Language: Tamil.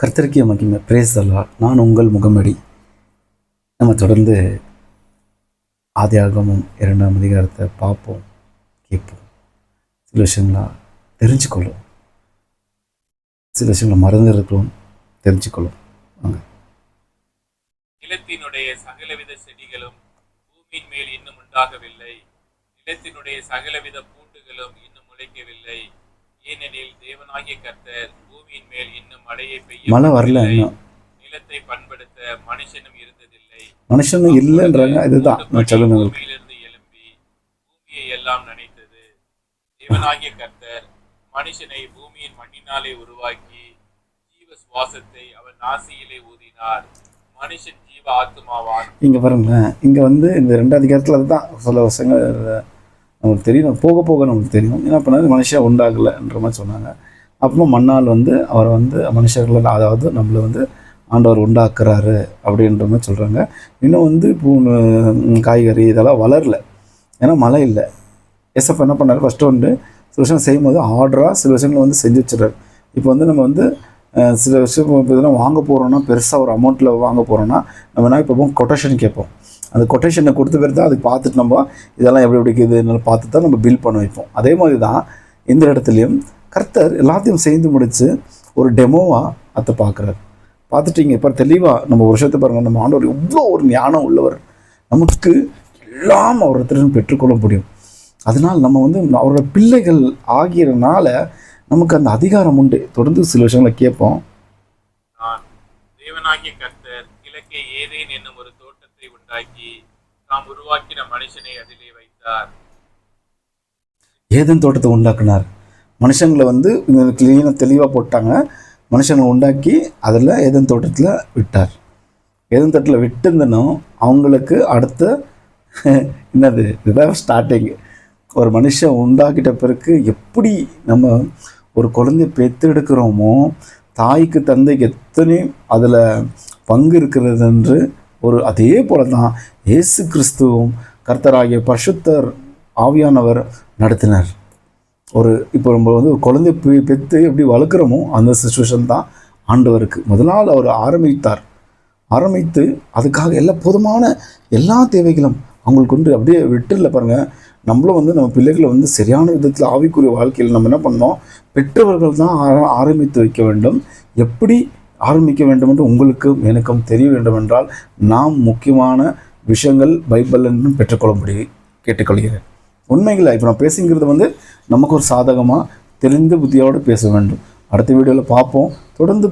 கர்த்தருக்கே மகிமை. Praise the Lord. நான் உங்கள் முகமடி. நம்ம தொடர்ந்து ஆதியாகமம் 2ஆம் அதிகாரத்தை பார்ப்போம், கேட்போம். சில விஷயங்களா தெரிஞ்சுக்கொள்ளும், சில விஷயங்களை மறந்துருக்கிறோம், தெரிஞ்சுக்கொள்ளும். வாங்க. நிலத்தினுடைய சகலவித செடிகளும் பூமியின் மேல் இன்னும் உண்டாகவில்லை, நிலத்தினுடைய சகலவித பூண்டுகளும் இன்னும் முளைக்கவில்லை. ஏனெனில் தேவனாகிய கர்த்தர் பூமியின் மேல் இன்னும் மழையை பெய்ய மழை வரல, நிலத்தை பண்படுத்த மனுஷனும் இருந்ததில்லை. மனுஷனும் இல்லைன்றாங்க. இதுதான் பூமியிலிருந்து எழும்பி பூமியை எல்லாம் நினைத்தது. தேவனாகிய கர்த்தர் மனுஷனை பூமியின் மண்ணினாலே உருவாக்கி ஜீவ சுவாசத்தை அவன் நாசியிலே ஊதினார். மனுஷன் ஜீவ ஆத்மாவான். இங்க பாருங்களேன், இங்க இந்த 2ஆம் அதிகாரத்துல அதுதான் சில வருஷங்கள் நமக்கு தெரியும், போக போக நமக்கு தெரியும். என்ன பண்ணாரு, மனுஷன் உண்டாகலைன்ற மாதிரி சொன்னாங்க. அப்புறமா மண்ணால் அவர் மனுஷர்கள், அதாவது நம்மளை ஆண்டவர் உண்டாக்குறாரு அப்படின்ற மாதிரி சொல்கிறாங்க. இன்னும் காய்கறி இதெல்லாம் வளரல, ஏன்னா மழை இல்லை. ஏசப்பா என்ன பண்ணார், ஃபஸ்ட்டு சில விஷயம் செய்யும்போது ஆர்டராக சில விஷயங்களை செஞ்சு வச்சுறாரு. இப்போ நம்ம சில விஷயம் இப்போ இதெல்லாம் வாங்க போகிறோன்னா, பெருசாக ஒரு அமௌண்ட்டில் வாங்க போகிறோன்னா நம்ம என்ன இப்போ கொட்டேஷன் கேட்போம். அந்த கொட்டேஷனை கொடுத்த பேர் தான் அதுக்கு பார்த்துட்டு நம்ம இதெல்லாம் எப்படி இருக்குதுன்னு பார்த்து தான் நம்ம பில் பண்ண வைப்போம். அதே மாதிரி தான் இந்த இடத்துலையும் கர்த்தர் எல்லாத்தையும் செய்து முடித்து ஒரு டெமோவாக அதை பார்க்குறாரு. பார்த்துட்டீங்க இப்போ தெளிவாக நம்ம ஒரு விஷயத்தை பாருங்கள், நம்ம ஆண்டவர் எவ்வளோ ஒரு ஞானம் உள்ளவர், நமக்கு எல்லாம் அவர்கிட்ட பெற்றுக்கொள்ள முடியும். அதனால் நம்ம அவரோட பிள்ளைகள் ஆகிறனால நமக்கு அந்த அதிகாரம் உண்டு. தொடர்ந்து சில விஷயங்களை கேட்போம். தேவனாகிய கர்த்தர் கிழக்கே ஏதேன் என்னும் ஒரு தோட்டத்தை உண்டாக்கி தாம் உருவாக்கின மனுஷனை அதிலே வைத்தார். ஏதேன் தோட்டத்தை உண்டாக்குனார். மனுஷங்களை கிளீனாக தெளிவாக போட்டாங்க. மனுஷங்களை உண்டாக்கி அதில் ஏதேன் தோட்டத்தில் விட்டார். ஏதேன் தோட்டத்தில் விட்டுருந்தனும் அவங்களுக்கு அடுத்த என்னது, இதுதான் ஸ்டார்டிங். ஒரு மனுஷன் உண்டாக்கிட்ட பிறகு எப்படி நம்ம ஒரு குழந்தைய பெற்றெடுக்கிறோமோ, தாய்க்கு தந்தைக்கு எத்தனை அதில் பங்கு இருக்கிறது என்று அதே போல தான் இயேசு கிறிஸ்துவும் கர்த்தராகிய பரிசுத்தர் ஆவியானவர் நடத்தினார். இப்போ நம்ம குழந்தை பெற்று எப்படி வளர்க்குறோமோ அந்த சிச்சுவேஷன் தான் ஆண்டவருக்கு முதலால் அவர் ஆரம்பித்து அதுக்காக எல்லா போதுமான எல்லா தேவைகளும் அவங்களுக்கு அப்படியே விட்டுல பாருங்கள். நம்மளும் நம்ம பிள்ளைகளை சரியான விதத்தில் ஆவிக்குரிய வாழ்க்கையில் நம்ம என்ன பண்ணோம், பெற்றவர்கள் தான் ஆரம்பித்து வைக்க வேண்டும். எப்படி ஆரம்பிக்க வேண்டும் என்று உங்களுக்கும் எனக்கும் தெரிய வேண்டும் என்றால் நாம் முக்கியமான விஷயங்கள் பைபிள்னு பெற்றுக்கொள்ளும்படி கேட்டுக்கொள்கிறேன். உண்மைகளை இப்போ நான் பேசுங்கிறது நமக்கு ஒரு சாதகமாக தெரிந்த புத்தியோடு பேச வேண்டும். அடுத்த வீடியோவில் பார்ப்போம். தொடர்ந்து